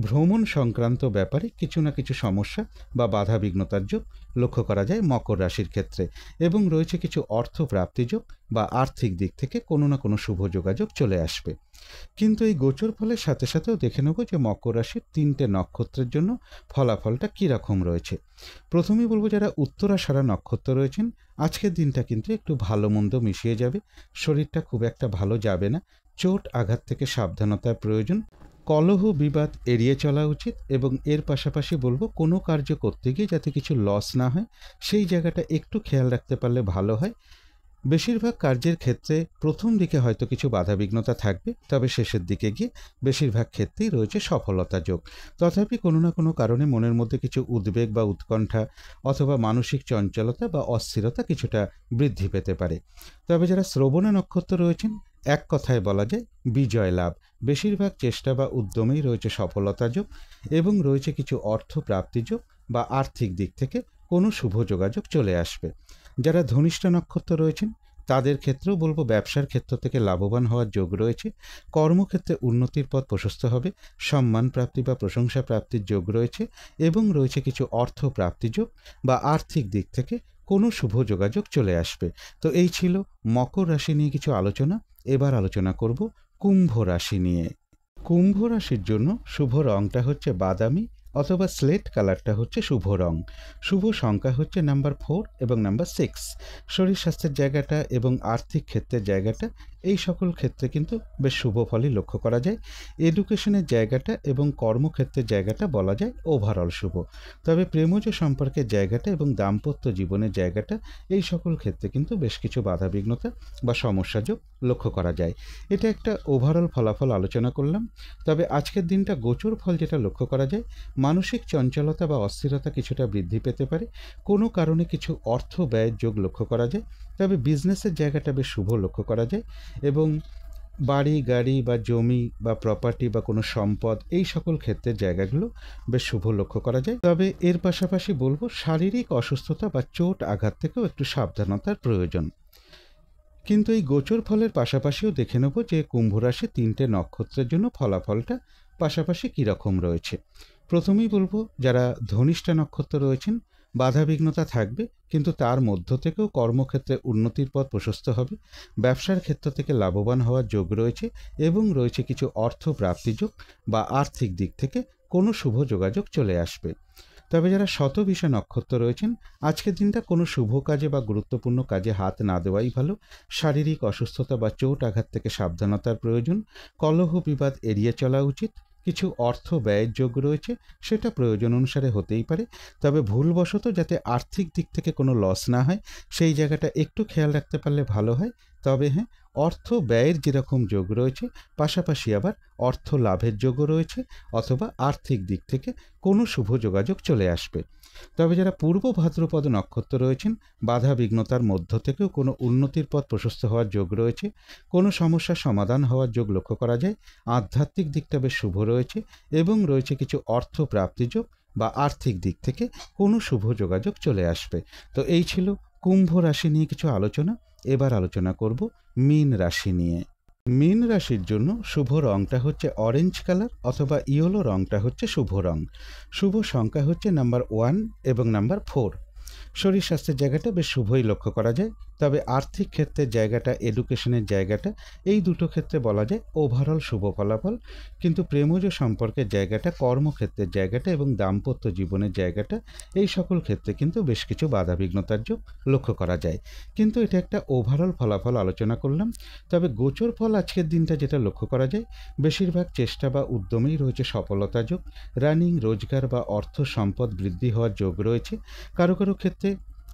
ভ্রমণ সংক্রান্ত ব্যাপারে কিছু না কিছু সমস্যা বা বাধা বিঘ্নতার যোগ লক্ষ্য করা যায় মকর রাশির ক্ষেত্রে, এবং রয়েছে কিছু অর্থ প্রাপ্তিযোগ বা আর্থিক দিক থেকে কোনো না কোনো শুভ যোগাযোগ চলে আসবে। কিন্তু এই গোচর ফলের সাথে সাথেও দেখে নেব যে মকর রাশির 3টে নক্ষত্রের জন্য ফলাফলটা কীরকম রয়েছে। প্রথমেই বলবো যারা উত্তরাষাঢ়া নক্ষত্র রয়েছেন, আজকের দিনটা কিন্তু একটু ভালো মন্দ মিশিয়ে যাবে। শরীরটা খুব একটা ভালো যাবে না। চোট আঘাত থেকে সাবধানতার প্রয়োজন। কলহ বিবাদ এড়িয়ে চলা উচিত, এবং এর পাশাপাশি বলবো কোনো কার্য করতে গিয়ে যাতে কিছু লস না হয়, সেই জায়গাটা একটু খেয়াল রাখতে পারলে ভালো হয়। বেশিরভাগ কার্যের ক্ষেত্রে প্রথম দিকে হয়তো কিছু বাধাবিঘ্নতা থাকবে, তবে শেষের দিকে গিয়ে বেশিরভাগ ক্ষেত্রেই রয়েছে সফলতা যোগ। তথাপি কোনো না কোনো কারণে মনের মধ্যে কিছু উদ্বেগ বা উৎকণ্ঠা অথবা মানসিক চঞ্চলতা বা অস্থিরতা কিছুটা বৃদ্ধি পেতে পারে। তবে যারা শ্রবণা নক্ষত্র রয়েছেন, এক কথায় বলা যায় বিজয় লাভ। বেশিরভাগ চেষ্টা বা উদ্যমেই রয়েছে সফলতা যোগ, এবং রয়েছে কিছু অর্থ প্রাপ্তিযোগ বা আর্থিক দিক থেকে কোনো শুভ যোগাযোগ চলে আসবে। যারা ধনিষ্ঠা নক্ষত্র রয়েছেন, তাদের ক্ষেত্রেও বলবো ব্যবসার ক্ষেত্র থেকে লাভবান হওয়ার যোগ রয়েছে। কর্মক্ষেত্রে উন্নতির পথ প্রশস্ত হবে। সম্মান প্রাপ্তি বা প্রশংসা প্রাপ্তির যোগ রয়েছে, এবং রয়েছে কিছু অর্থ প্রাপ্তিযোগ বা আর্থিক দিক থেকে কোনো শুভ যোগাযোগ চলে আসবে। তো এই ছিল মকর রাশি নিয়ে কিছু আলোচনা। এবার আলোচনা করব কুম্ভ রাশি নিয়ে। কুম্ভ রাশির জন্য শুভ রংটা হচ্ছে বাদামি অথবা স্লেট কালারটা হচ্ছে শুভ রং। শুভ সংখ্যা হচ্ছে নাম্বার 4 এবং নাম্বার 6। শরীর স্বাস্থ্যের জায়গাটা এবং আর্থিক ক্ষেত্রের জায়গাটা, এই সকল ক্ষেত্রে কিন্তু বেশ শুভ ফলই লক্ষ্য করা যায়। এডুকেশনের জায়গাটা এবং কর্মক্ষেত্রের জায়গাটা বলা যায় ওভারঅল শুভ। তবে প্রেমজ সম্পর্কের জায়গাটা এবং দাম্পত্য জীবনের জায়গাটা, এই সকল ক্ষেত্রে কিন্তু বেশ কিছু বাধাবিঘ্নতা বা সমস্যা যোগ লক্ষ্য করা যায়। এটা একটা ওভারঅল ফলাফল আলোচনা করলাম। তবে আজকের দিনটা গোচর ফল যেটা লক্ষ্য করা যায়, মানসিক চঞ্চলতা বা অস্থিরতা কিছুটা বৃদ্ধি পেতে পারে। কোনো কারণে কিছু অর্থ ব্যয়ের যোগ লক্ষ্য করা যায়। তবে বিজনেসের জায়গাটা বেশ শুভ লক্ষ্য করা যায়, এবং বাড়ি গাড়ি বা জমি বা প্রপার্টি বা কোনো সম্পদ, এই সকল ক্ষেত্রের জায়গাগুলো বেশ শুভ লক্ষ্য করা যায়। তবে এর পাশাপাশি বলবো শারীরিক অসুস্থতা বা চোট আঘাত থেকেও একটু সাবধানতার প্রয়োজন। কিন্তু এই গোচর ফলের পাশাপাশিও দেখে নেব যে কুম্ভ রাশি 3টে নক্ষত্রের জন্য ফলাফলটা পাশাপাশি কীরকম রয়েছে। প্রথমেই বলবো যারা ধনিষ্ঠা নক্ষত্র রয়েছেন, বাধাবিঘ্নতা থাকবে, কিন্তু তার মধ্য থেকেও কর্মক্ষেত্রে উন্নতির পথ প্রশস্ত হবে, ব্যবসার ক্ষেত্র থেকে লাভবান হওয়ার যোগ রয়েছে এবং রয়েছে কিছু অর্থ প্রাপ্তিযোগ বা আর্থিক দিক থেকে কোনো শুভ যোগাযোগ চলে আসবে। তবে যারা শতভিষা নক্ষত্র রয়েছেন, আজকের দিনটা কোনো শুভ কাজে বা গুরুত্বপূর্ণ কাজে হাত না দেওয়াই ভালো। শারীরিক অসুস্থতা বা চোট আঘাত থেকে সাবধানতার প্রয়োজন। কলহ বিবাদ এড়িয়ে চলা উচিত। কিছু অর্থ ব্যয়ের যোগ রয়েছে, সেটা প্রয়োজন অনুসারে হতেই পারে, তবে ভুলবশত যাতে আর্থিক দিক থেকে কোনো লস না হয় সেই জায়গাটা একটু খেয়াল রাখতে পারলে ভালো হয়। তবে হ্যাঁ, অর্থ ব্যয়ের যেরকম যোগ রয়েছে, পাশাপাশি আবার অর্থ লাভের যোগও রয়েছে, অথবা আর্থিক দিক থেকে কোনো শুভ যোগাযোগ চলে আসবে। তবে যারা পূর্ব ভাদ্রপদ নক্ষত্র রয়েছেন, বাধা বিঘ্নতার মধ্য থেকেও কোনো উন্নতির পথ প্রশস্ত হওয়ার যোগ রয়েছে, কোনো সমস্যার সমাধান হওয়ার যোগ লক্ষ্য করা যায়। আধ্যাত্মিক দিকটা বেশ শুভ রয়েছে এবং রয়েছে কিছু অর্থ প্রাপ্তিযোগ বা আর্থিক দিক থেকে কোনো শুভ যোগাযোগ চলে আসবে। তো এই ছিল কুম্ভ রাশি নিয়ে কিছু আলোচনা। এবার আলোচনা করব মীন রাশি নিয়ে। মীন রাশির জন্য শুভ রংটা হচ্ছে অরেঞ্জ কালার, অথবা ইয়েলো রংটা হচ্ছে শুভ রং। শুভ সংখ্যা হচ্ছে নাম্বার 1 এবং নাম্বার 4। শরীর স্বাস্থ্যের জায়গাটা বেশ শুভই লক্ষ্য করা যায়, তবে আর্থিক ক্ষেত্রের জায়গাটা, এডুকেশনের জায়গাটা, এই দুটো ক্ষেত্রে বলা যায় ওভারঅল শুভ ফলাফল। কিন্তু প্রেমজ সম্পর্কের জায়গাটা, কর্মক্ষেত্রের জায়গাটা এবং দাম্পত্য জীবনের জায়গাটা, এই সকল ক্ষেত্রে কিন্তু বেশ কিছু বাধাবিঘ্নতার যোগ লক্ষ্য করা যায়। কিন্তু এটা একটা ওভারঅল ফলাফল আলোচনা করলাম। তবে গোচর ফল আজকের দিনটা যেটা লক্ষ্য করা যায়, বেশিরভাগ চেষ্টা বা উদ্যমেই রয়েছে সফলতা যোগ। রানিং রোজগার বা অর্থ সম্পদ বৃদ্ধি হওয়ার যোগ রয়েছে। কারো কারো ক্ষেত্রে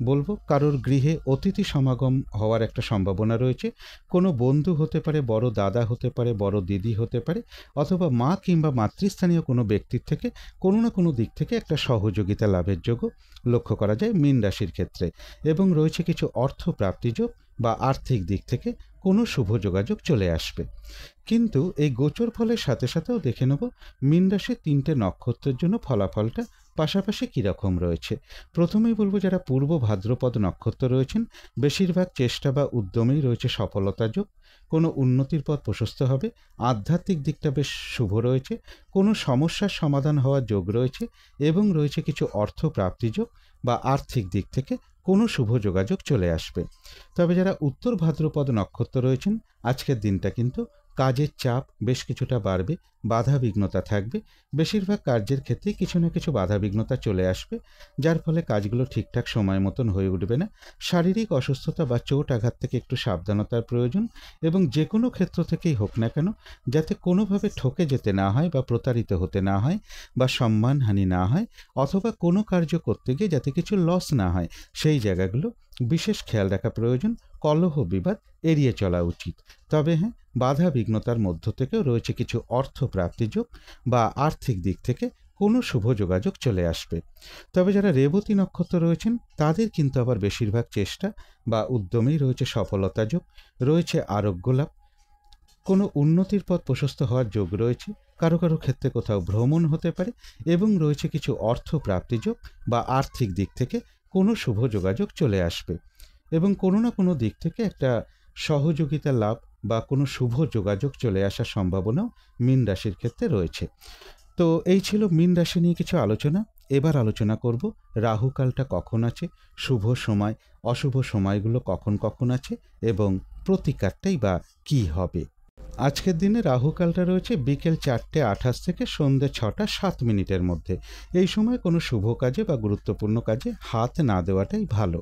বলবো, কারোর গৃহে অতিথি সমাগম হওয়ার একটা সম্ভাবনা রয়েছে। কোনো বন্ধু হতে পারে, বড় দাদা হতে পারে, বড় দিদি হতে পারে, অথবা মা কিংবা মাতৃস্থানীয় কোনো ব্যক্তির থেকে কোনো না কোনো দিক থেকে একটা সহযোগিতা লাভের যোগও লক্ষ্য করা যায় মীন রাশির ক্ষেত্রে। এবং রয়েছে কিছু অর্থ প্রাপ্তিযোগ বা আর্থিক দিক থেকে কোনো শুভ যোগাযোগ চলে আসবে। কিন্তু এই গোচর ফলের সাথে সাথেও দেখে নেব মীন রাশির 3টে নক্ষত্রের জন্য ফলাফলটা পাশাপাশি কীরকম রয়েছে। প্রথমেই বলবো, যারা পূর্ব ভাদ্রপদ নক্ষত্র রয়েছেন, বেশিরভাগ চেষ্টা বা উদ্যমেই রয়েছে সফলতা যোগ। কোনো উন্নতির পথ প্রশস্ত হবে। আধ্যাত্মিক দিকটা বেশ শুভ রয়েছে। কোনো সমস্যার সমাধান হওয়ার যোগ রয়েছে এবং রয়েছে কিছু অর্থ প্রাপ্তিযোগ বা আর্থিক দিক থেকে কোনো শুভ যোগাযোগ চলে আসবে। তবে যারা উত্তর ভাদ্রপদ নক্ষত্র রয়েছেন, আজকের দিনটা কিন্তু কাজের চাপ বেশ কিছুটা বাড়বে, বাধাবিঘ্নতা থাকবে। বেশিরভাগ কার্যের ক্ষেত্রে কিছু না কিছু বাধাবিঘ্নতা চলে আসবে, যার ফলে কাজগুলো ঠিকঠাক সময় মতন হয়ে উঠবে না। শারীরিক অসুস্থতা বা চোট আঘাত থেকে একটু সাবধানতার প্রয়োজন, এবং যে কোনো ক্ষেত্র থেকেই হোক না কেন, যাতে কোনোভাবে ঠকে যেতে না হয় বা প্রতারিত হতে না হয় বা সম্মানহানি না হয়, অথবা কোনো কার্য করতে গিয়ে যাতে কিছু লস না হয়, সেই জায়গাগুলো বিশেষ খেয়াল রাখা প্রয়োজন। কলহ বিবাদ এড়িয়ে চলা উচিত। তবে হ্যাঁ, বাধা বিঘ্নতার মধ্য থেকেও রয়েছে কিছু অর্থ প্রাপ্তিযোগ বা আর্থিক দিক থেকে কোনো শুভ যোগাযোগ চলে আসবে। তবে যারা রেবতী নক্ষত্র রয়েছেন, তাদের কিন্তু আবার বেশিরভাগ চেষ্টা বা উদ্যমেই রয়েছে সফলতা যোগ, রয়েছে আরোগ্য লাভ, কোনো উন্নতির পথ প্রশস্ত হওয়ার যোগ রয়েছে। কারো কারো ক্ষেত্রে কোথাও ভ্রমণ হতে পারে এবং রয়েছে কিছু অর্থ প্রাপ্তিযোগ বা আর্থিক দিক থেকে কোনো শুভ যোগাযোগ চলে আসবে, এবং কোনো না কোনো দিক থেকে একটা সহযোগিতা লাভ বা কোনো শুভ যোগাযোগ চলে আসার সম্ভাবনাও মীন রাশির ক্ষেত্রে রয়েছে। তো এই ছিল মীন রাশি নিয়ে কিছু আলোচনা। এবার আলোচনা করব রাহুকালটা কখন আছে, শুভ সময়, অশুভ সময়গুলো কখন কখন আছে, এবং প্রতিকারটাই বা কী হবে। আজকের দিনে রাহুকালটা রয়েছে বিকেল 4:28 থেকে সন্ধ্যে 6:07 মধ্যে। এই সময় কোনো শুভ কাজে বা গুরুত্বপূর্ণ কাজে হাত না দেওয়াটাই ভালো।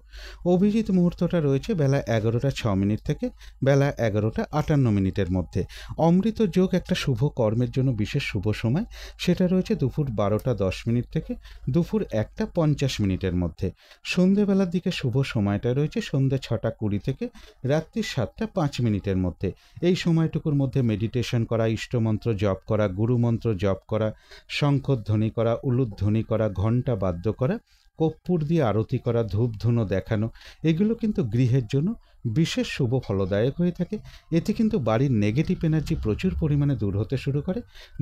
অভিজিৎ মুহূর্তটা রয়েছে বেলা 11:06 থেকে বেলা 11:58 মধ্যে। অমৃত যোগ একটা শুভ কর্মের জন্য বিশেষ শুভ সময়, সেটা রয়েছে দুপুর 12:10 থেকে দুপুর 1:50 মধ্যে। সন্ধ্যেবেলার দিকে শুভ সময়টা রয়েছে সন্ধ্যে 6:20 থেকে রাত্রি 7:05 মধ্যে। এই সময়টুকুর মধ্যে মেডিটেশন করা, ইষ্টমন্ত্র জপ করা, গুরুমন্ত্র জপ করা, শঙ্খধ্বনি করা, উলুধ্বনি করা, ঘণ্টা বাদ্য করা, কর্পূর দিয়ে আরতি করা, ধূপধুনো দেখানো, এগুলো কিন্তু গৃহের জন্য বিশেষ শুভ ফলদায়ক হয়ে থাকে। এতে কিন্তু বাড়ির নেগেটিভ এনার্জি প্রচুর পরিমাণে দূর হতে শুরু করে,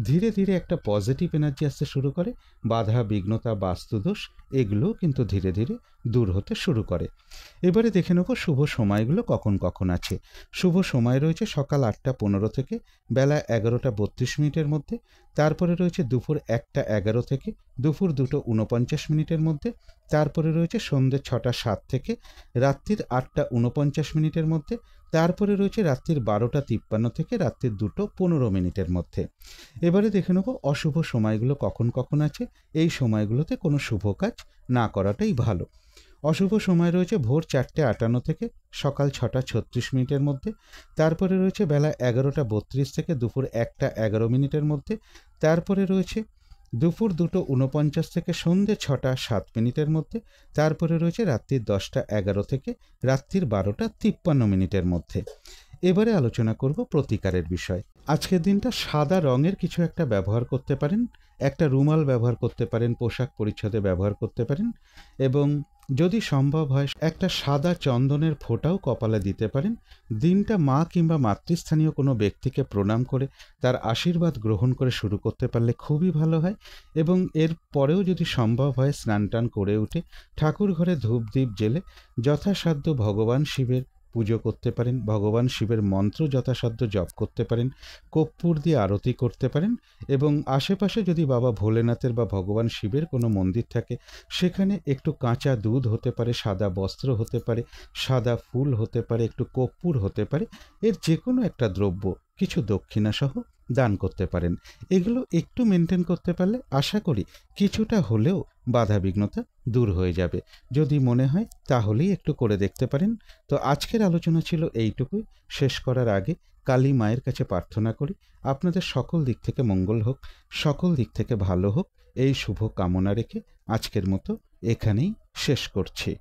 ধীরে ধীরে একটা পজিটিভ এনার্জি আসতে শুরু করে, বাধা বিঘ্নতা, বাস্তুদোষ এগুলোও কিন্তু ধীরে ধীরে দূর হতে শুরু করে। এবারে দেখে নেব শুভ সময়গুলো কখন কখন আছে। শুভ সময় রয়েছে সকাল 8:15 থেকে বেলা 11:32 মধ্যে। তারপরে রয়েছে দুপুর 1:11 থেকে দুপুর 2:49 মধ্যে। তারপরে রয়েছে সন্ধ্যে 6:07 থেকে রাত্রির 8:49 মধ্যে, তারপরে রয়েছে রাত্রির 12:53 থেকে রাত্রির 2:15 মধ্যে। এবারে দেখে নেব অশুভ সময়গুলো কখন কখন আছে। এই সময়গুলোতে কোনো শুভ কাজ না করাটাই ভালো। অশুভ সময় রয়েছে ভোর 4:58 থেকে সকাল 6:36 মধ্যে, তারপরে রয়েছে বেলা 11:32 থেকে দুপুর 1:11 মধ্যে, তারপরে রয়েছে দুপুর 2:49 থেকে সন্ধ্যে 6:07 মধ্যে, তারপরে রয়েছে রাত্রির 10:11 থেকে রাত্রির 12:53 মধ্যে। এবারে আলোচনা করব প্রতিকারের বিষয়। আজকের দিনটা সাদা রঙের কিছু একটা ব্যবহার করতে পারেন, একটা রুমাল ব্যবহার করতে পারেন, পোশাক পরিচ্ছদে ব্যবহার করতে পারেন, এবং যদি সম্ভব হয় একটা সাদা চন্দনের ফোঁটাও কপালে দিতে পারেন। দিনটা মা কিংবা মাতৃস্থানীয় কোনো ব্যক্তিকে প্রণাম করে তার আশীর্বাদ গ্রহণ করে শুরু করতে পারলে খুবই ভালো হয়। এবং এর পরেও যদি সম্ভব হয় স্নান টান করে উঠে ঠাকুর ঘরে ধূপ দ্বীপ জেলে যথাসাধ্য ভগবান শিবের পুজো করতে পারেন, ভগবান শিবের মন্ত্র যথাসাধ্য জপ করতে পারেন, কর্পূর দিয়ে আরতি করতে পারেন, এবং আশেপাশে যদি বাবা ভোলেনাথের বা ভগবান শিবের কোনো মন্দির থাকে সেখানে একটু কাঁচা দুধ হতে পারে, সাদা বস্ত্র হতে পারে, সাদা ফুল হতে পারে, একটু কর্পূর হতে পারে, এর যে কোনো একটা দ্রব্য কিছু দক্ষিণাসহ দান করতে পারেন। এগুলো একটু মেনটেন করতে পারলে আশা করি কিছুটা হলেও বাধাবিঘ্নতা দূর হয়ে যাবে। যদি মনে হয় তাহলেই একটু করে দেখতে পারেন। তো আজকের আলোচনা ছিল এইটুকুই। শেষ করার আগে কালী মায়ের কাছে প্রার্থনা করি আপনাদের সকল দিক থেকে মঙ্গল হোক, সকল দিক থেকে ভালো হোক, এই শুভ কামনা রেখে আজকের মতো এখানেই শেষ করছি।